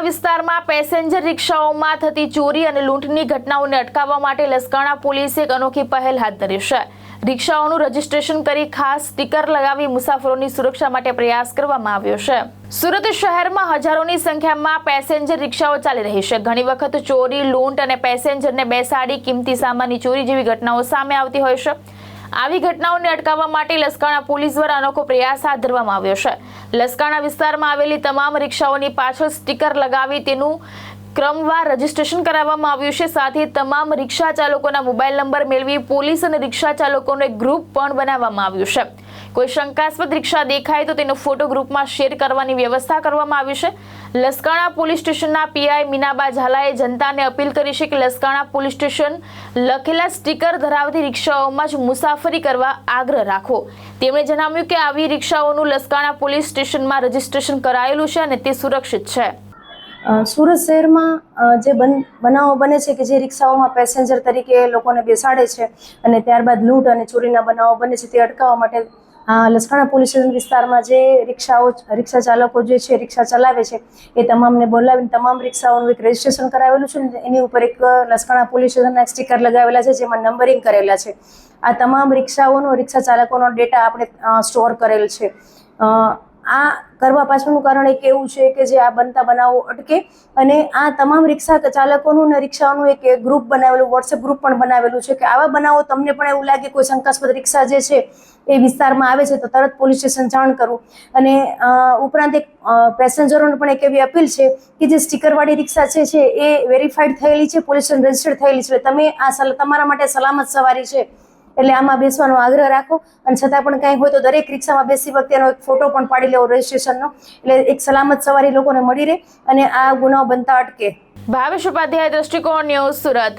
વિસ્તારમાં પેસેન્જર રિક્ષાઓમાં થતી ચોરી અને લૂંટની ઘટનાઓને અટકાવવા માટે લસકાણા પોલીસે એક અનોખી પહેલ હાથ ધરી છે। રિક્ષાઓનું રજીસ્ટ્રેશન કરી ખાસ સ્ટીકર લગાવી મુસાફરોની સુરક્ષા માટે પ્રયાસ કરવામાં આવ્યો છે। સુરત શહેરમાં હજારોની સંખ્યામાં પેસેન્જર રિક્ષાઓ ચાલી રહી છે। ઘણી વખત ચોરી, લૂંટ અને પેસેન્જરને બેસાડી કિંમતી સામાનની ચોરી જેવી ઘટનાઓ સામે આવતી હોય છે। આવી ઘટનાઓને અટકાવવા માટે લસકાણા પોલીસ દ્વારા અનોખો પ્રયાસ હાથ ધરવામાં આવ્યો છે। લસકાણા વિસ્તારમાં આવેલી તમામ રિક્ષાઓની પાછળ સ્ટીકર લગાવી તેનું ક્રમવાર રજીસ્ટ્રેશન કરાવવામાં આવ્યું છે। સાથે તમામ રિક્ષા ચાલકોના મોબાઈલ નંબર મેળવી પોલીસ અને રિક્ષા ચાલકોનો એક ગ્રુપ પણ બનાવવામાં આવ્યું છે। કોઈ શંકાસ્પદ રિક્ષા દેખાય તો તેનો ફોટો ગ્રુપમાં શેર કરવાની વ્યવસ્થા કરવામાં આવી છે। લસકાણા પોલીસ સ્ટેશનના પીઆઈ મીનાબા ઝાલાએ જનતાને અપીલ કરી છે કે લસકાણા પોલીસ સ્ટેશન લખેલા સ્ટીકર ધરાવતી રિક્ષાઓમાં જ મુસાફરી કરવા આગ્રહ રાખો। તેમણે જણાવ્યું કે આવી રિક્ષાઓનું લસકાણા પોલીસ સ્ટેશનમાં રજીસ્ટ્રેશન કરાયેલું છે અને તે સુરક્ષિત છે। સુરત શહેરમાં જે બનાવો બને છે કે જે રિક્ષાઓમાં પેસેન્જર તરીકે લોકોને બેસાડે છે અને ત્યારબાદ લૂંટ અને ચોરીના બનાવો બને છે તે અટકાવવા માટે લસકાણા પોલીસ સ્ટેશન વિસ્તારમાં જે રિક્ષા ચાલકો જે છે રિક્ષા ચલાવે છે એ તમામને બોલાવીને તમામ રિક્ષાઓનું એક રજીસ્ટ્રેશન કરાવેલું છે અને એની ઉપર એક લસકાણા પોલીસ સ્ટેશનના એક સ્ટીકર લગાવેલા છે જેમાં નંબરિંગ કરેલા છે। આ તમામ રિક્ષા ચાલકોનો ડેટા આપણે સ્ટોર કરેલ છે। આ કરવા પાછળનું કારણ એક એવું છે કે જે આ બનતા બનાવો અટકે અને આ તમામ રિક્ષા ચાલકોનું અને રિક્ષાઓનું એક ગ્રુપ બનાવેલું, વોટ્સએપ ગ્રુપ પણ બનાવેલું છે કે આવા બનાવો તમને પણ એવું લાગે કોઈ શંકાસ્પદ રિક્ષા જે છે એ વિસ્તારમાં આવે છે તો તરત પોલીસ સ્ટેશન જાણ કરવું। અને ઉપરાંત એક પેસેન્જરોને પણ એક એવી અપીલ છે કે જે સ્ટીકરવાળી રિક્ષા છે એ વેરીફાઈડ થયેલી છે, પોલીસ સ્ટેશન રજીસ્ટર્ડ થયેલી છે, તમે આ તમારા માટે સલામત સવારી છે એટલે આમાં બેસવાનો આગ્રહ રાખો। અને છતાં પણ કંઈ હોય તો દરેક રિક્ષામાં બેસી વખતે એનો એક ફોટો પણ પાડી લેવો રજીસ્ટ્રેશનનો, એટલે એક સલામત સવારી લોકોને મળી રહે અને આ ગુનાઓ બનતા અટકે। ભાવેશ ઉપાધ્યાય, દ્રષ્ટિકોણ ન્યૂઝ, સુરત।